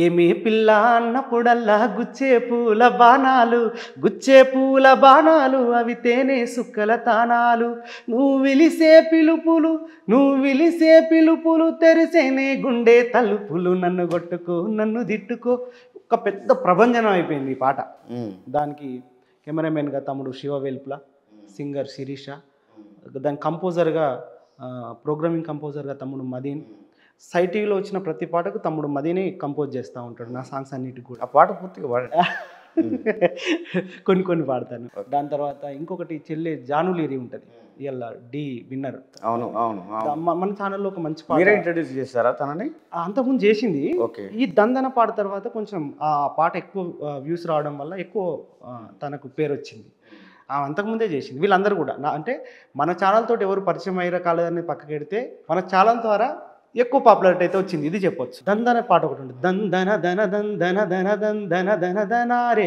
ఏమి పిల్ల అన్నప్పుడల్లా గుచ్చే పూల బాణాలు అవి తేనె సుక్కల తానాలు. నువ్వు విలిసే పిలుపులు తెరిసేనే గుండె తలుపులు. నన్ను కొట్టుకో నన్ను దిట్టుకో. ఒక పెద్ద ప్రభంజనం అయిపోయింది ఈ పాట. దానికి కెమెరామెన్గా తమ్ముడు శివవేల్పుల, సింగర్ శిరీష, దాని కంపోజర్గా ప్రోగ్రామింగ్ కంపోజర్గా తమ్ముడు మదీన్. సైటీలో వచ్చిన ప్రతి పాటకు తమ్ముడు మదీనే కంపోజ్ చేస్తూ ఉంటాడు నా సాంగ్స్ అన్నిటికి కూడా. ఆ పాట పూర్తిగా పాడండి. కొన్ని పాడతాను. దాని తర్వాత ఇంకొకటి చెల్లె జానులీరి ఉంటుంది, ఇవాళ డి విన్నర్. అవును అవును మన ఛానల్లో ఒక మంచి పాట. మీరే ఇంట్రడ్యూస్ చేశారా తనని? అంతకుముందు చేసింది. ఓకే. ఈ దందన పాట తర్వాత కొంచెం ఆ పాట ఎక్కువ వ్యూస్ రావడం వల్ల ఎక్కువ తనకు పేరు వచ్చింది. అంతకుముందే చేసింది. వీళ్ళందరూ కూడా అంటే మన ఛానల్ తోటి ఎవరు పరిచయం అయ్యారో కాలేదని పక్కకెడితే మన ఛానల్ ద్వారా ఎక్కువ పాపులారిటీ అయితే వచ్చింది. ఇది చెప్పొచ్చు. దందన పాట ఒకటి ఉంటుంది. దందన ధన దందన ధన దందన ధన ధనారే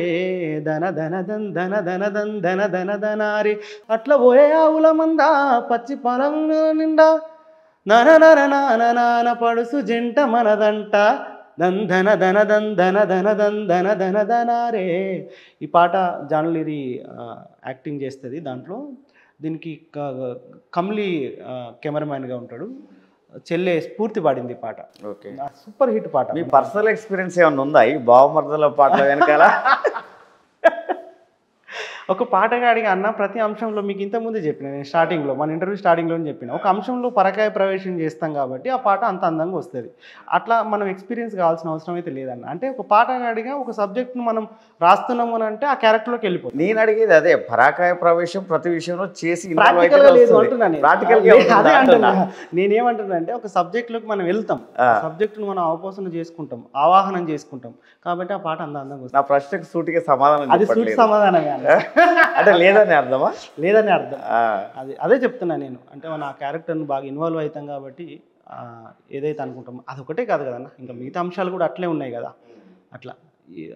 ధన ధన దందన ధన దందన ధన ధనారే. అట్లా పోయే ఆవుల మంద పచ్చి పొలం నిండా నర నర నాన నాన పడుసు జంట మనదంట దంధన ధన దందన ధన దందన ధన ధనారే. ఈ పాట జానులీరి యాక్టింగ్ చేస్తుంది దాంట్లో. దీనికి కమ్లీ కెమెరామ్యాన్గా ఉంటాడు. చెల్లె స్ఫూర్తి పాడింది ఈ పాట. ఓకే. సూపర్ హిట్ పాట. మీ పర్సనల్ ఎక్స్పీరియన్స్ ఏమైనా ఉందా ఈ బావమర్దల పాటల వెనకాల? ఒక పాటగాడిగా అన్న ప్రతి అంశంలో మీకు ఇంతకుముందే చెప్పిన, నేను స్టార్టింగ్లో మన ఇంటర్వ్యూ స్టార్టింగ్లో చెప్పిన, ఒక అంశంలో పరకాయ ప్రవేశం చేస్తాం కాబట్టి ఆ పాట అంత అందంగా వస్తుంది. అట్లా మనం ఎక్స్పీరియన్స్ కావాల్సిన అవసరం అయితే లేదన్న. అంటే ఒక పాటగాడిగా ఒక సబ్జెక్ట్ను మనం రాస్తున్నాము అని అంటే ఆ క్యారెక్టర్లోకి వెళ్ళిపోతుంది. నేను అడిగేది అదే, పరాకాయ ప్రవేశం ప్రతి విషయంలో చేసి ప్రాక్టికల్గా లేదు అంటున్నాను. అదే అంటున్నా. నేనేమంటున్నా అంటే ఒక సబ్జెక్ట్లోకి మనం వెళ్తాం, సబ్జెక్టును మనం అవపోసన చేసుకుంటాం, ఆవాహనం చేసుకుంటాం కాబట్టి ఆ పాట అందంగా వస్తుంది. నా ప్రశ్నకు సూటిగా సమాధానం అది సూటి సమాధానమే అంటే లేదని అర్థమా? లేదని అర్థం. అదే చెప్తున్నా నేను. అంటే మన ఆ క్యారెక్టర్ని బాగా ఇన్వాల్వ్ అవుతాం కాబట్టి ఏదైతే అనుకుంటామో అదొకటే కాదు కదన్న, ఇంకా మిగతా అంశాలు కూడా అట్లే ఉన్నాయి కదా. అట్లా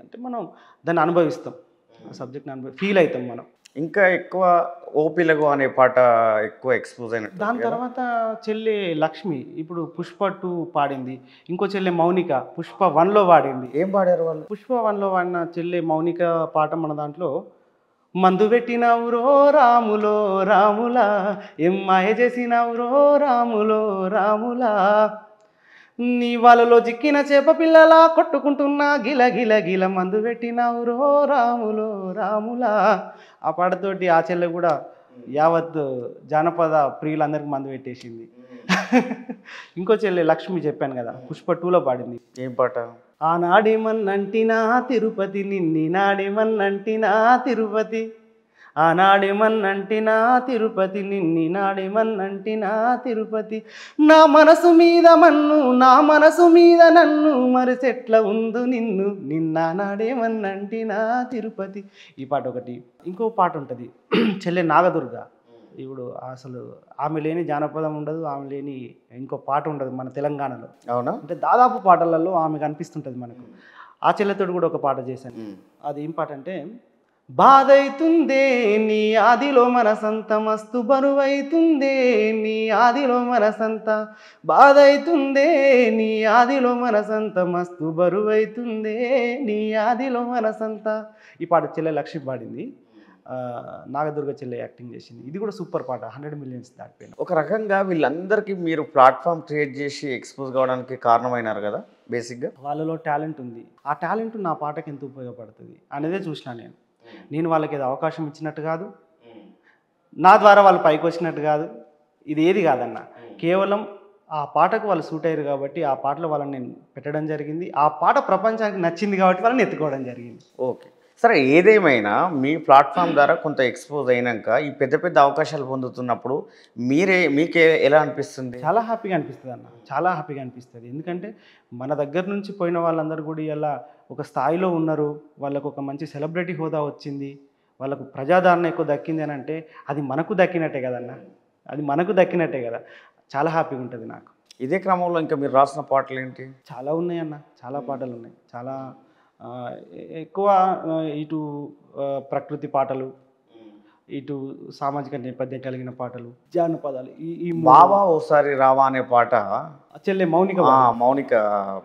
అంటే మనం దాన్ని అనుభవిస్తాం, ఆ సబ్జెక్ట్ని ఫీల్ అవుతాం మనం. ఇంకా ఎక్కువ ఓపిలగు అనే పాట ఎక్కువ ఎక్స్పోజ్ అయినట్టు. దాని తర్వాత చెల్లె లక్ష్మి ఇప్పుడు పుష్ప 2 పాడింది. ఇంకో చెల్లె మౌనిక పుష్ప 1లో పాడింది. ఏం పాడారు వాళ్ళు? పుష్ప 1లో పాడిన చెల్లె మౌనిక పాట మన దాంట్లో మందు పెట్టినవురో రాములో రాములా, ఏం మాయ చేసినవురో రాములో రాములా, నీ వాళ్ళలో చిక్కిన చేప పిల్లలా కొట్టుకుంటున్నా గిల గిల గిల మందు పెట్టినవురో రాములో రాములా. ఆ పాటతోటి ఆ చెల్లె కూడా యావత్ జానపద ప్రియులందరికీ మందు పెట్టేసింది. ఇంకో చెల్లె లక్ష్మి చెప్పాను కదా, పుష్ప 2లో పాడింది. ఏం పాట? ఆనాడేమన్నంటినా తిరుపతి, నిన్ని నాడేమన్నంటినా తిరుపతి, ఆనాడేమన్నంటినా తిరుపతి, నిన్ని నాడేమన్నంటినా తిరుపతి, నా మనసు మీద మన్ను నా మనసు మీద నన్ను మరిచెట్ల ఉందు నిన్ను, నిన్న నాడేమన్నంటినా తిరుపతి. ఈ పాట ఒకటి. ఇంకో పాట ఉంటుంది చెల్లె నాగదుర్గ. ఇప్పుడు అసలు ఆమె లేని జానపదం ఉండదు, ఆమె లేని ఇంకో పాట ఉండదు మన తెలంగాణలో. అవునా? అంటే దాదాపు పాటలలో ఆమె కనిపిస్తుంటుంది మనకు. ఆ చెల్లెతోడు కూడా ఒక పాట చేశాను. అది ఏం పాట అంటే, బాధైతుందే నీ ఆదిలో మనసంత మస్తు బరువైతుందే నీ ఆదిలో మనసంత, బాధైతుందే నీ ఆదిలో మనసంత మస్తు బరువైతుందే నీ ఆదిలో మనసంత. ఈ పాట చెల్లె లక్ష్మి పాడింది. నాగదుర్గ చెల్లె యాక్టింగ్ చేసింది. ఇది కూడా సూపర్ పాట, 100 millions దాటిపోయింది. ఒక రకంగా వీళ్ళందరికీ మీరు ప్లాట్ఫామ్ క్రియేట్ చేసి ఎక్స్పోజ్ కావడానికి కారణమైనారు కదా బేసిక్గా. వాళ్ళలో టాలెంట్ ఉంది, ఆ టాలెంట్ నా పాటకి ఎంత ఉపయోగపడుతుంది అనేదే చూసినా నేను వాళ్ళకి ఏదో అవకాశం ఇచ్చినట్టు కాదు, నా ద్వారా వాళ్ళు పైకి వచ్చినట్టు కాదు, ఇది ఏది కాదన్న. కేవలం ఆ పాటకు వాళ్ళు సూట్ అయ్యారు కాబట్టి ఆ పాటలో వాళ్ళని నేను పెట్టడం జరిగింది. ఆ పాట ప్రపంచానికి నచ్చింది కాబట్టి వాళ్ళని ఎత్తుకోవడం జరిగింది. ఓకే. సరే, ఏదేమైనా మీ ప్లాట్ఫామ్ ద్వారా కొంత ఎక్స్పోజ్ అయినాక ఈ పెద్ద పెద్ద అవకాశాలు పొందుతున్నప్పుడు మీకే ఎలా అనిపిస్తుంది? చాలా హ్యాపీగా అనిపిస్తుంది అన్న, చాలా హ్యాపీగా అనిపిస్తుంది. ఎందుకంటే మన దగ్గర నుంచి పోయిన వాళ్ళందరూ కూడా ఇలా ఒక స్థాయిలో ఉన్నారు, వాళ్ళకు ఒక మంచి సెలబ్రిటీ హోదా వచ్చింది, వాళ్ళకు ప్రజాదరణ ఎక్కువ దక్కింది అని అంటే అది మనకు దక్కినట్టే కదన్న, అది మనకు దక్కినట్టే కదా. చాలా హ్యాపీగా ఉంటుంది నాకు. ఇదే క్రమంలో ఇంకా మీరు రాసిన పాటలు ఏంటి? చాలా ఉన్నాయి అన్న, చాలా పాటలు ఉన్నాయి. చాలా ఎక్కువ ఇటు ప్రకృతి పాటలు, ఇటు సామాజిక నేపథ్యం కలిగిన పాటలు, జానపదాలు ఈ ఈ బావా ఓసారి రావా అనే పాట చెల్లె మౌనిక మౌనిక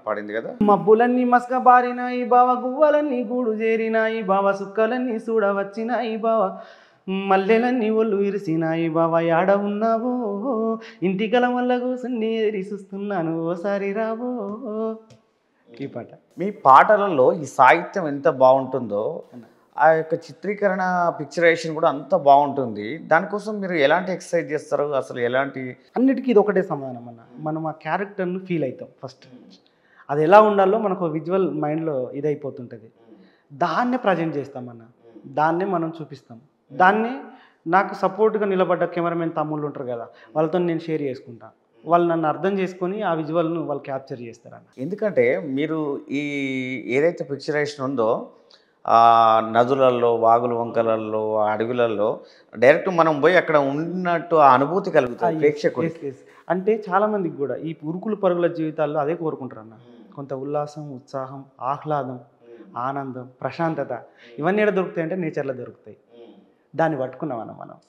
పాడింది కదా. మబ్బులన్నీ మస్క బారినాయి బావ, గువ్వలన్నీ గూడు చేరినాయి బావ, సుక్కలన్నీ చూడవచ్చినాయి బావ, మల్లెలన్నీ ఒళ్ళు ఇరిసినాయి బావ, యాడ ఉన్నావో ఇంటి గల వల్ల కూసుని ఎరిసిస్తున్నాను ఓసారి రావో. ఈ పాట మీ పాటలలో ఈ సాహిత్యం ఎంత బాగుంటుందో ఆ యొక్క చిత్రీకరణ పిక్చరైజేషన్ కూడా అంత బాగుంటుంది. దానికోసం మీరు ఎలాంటి ఎక్సర్సైజ్ చేస్తారు, అసలు ఎలాంటి? అన్నిటికీ ఇది ఒకటే సమాధానం అన్న. మనం ఆ క్యారెక్టర్ను ఫీల్ అవుతాం ఫస్ట్. అది ఎలా ఉండాలో మనకు విజువల్ మైండ్లో ఇదైపోతుంటుంది. దాన్నే ప్రజెంట్ చేస్తామన్న, దాన్నే మనం చూపిస్తాం. దాన్ని నాకు సపోర్ట్గా నిలబడ్డ కెమెరామెన్ తమ్ముళ్ళు ఉంటారు కదా, వాళ్ళతో నేను షేర్ చేసుకుంటాను. వాళ్ళు నన్ను అర్థం చేసుకొని ఆ విజువల్ను వాళ్ళు క్యాప్చర్ చేస్తారన్న. ఎందుకంటే మీరు ఈ ఏదైతే పిక్చరైజేషన్ ఉందో నదులలో, వాగుల వంకలలో, అడవులలో డైరెక్ట్ మనం పోయి అక్కడ ఉన్నట్టు ఆ అనుభూతి కలుగుతుంది ప్రేక్షకుడికి. అంటే చాలామందికి కూడా ఈ ఉరుకులు పరుగుల జీవితాల్లో అదే కోరుకుంటారు అన్న. కొంత ఉల్లాసం, ఉత్సాహం, ఆహ్లాదం, ఆనందం, ప్రశాంతత ఇవన్నీ ఎక్కడ దొరుకుతాయి అంటే నేచర్లో దొరుకుతాయి. దాన్ని పట్టుకున్నాం అన్న మనం.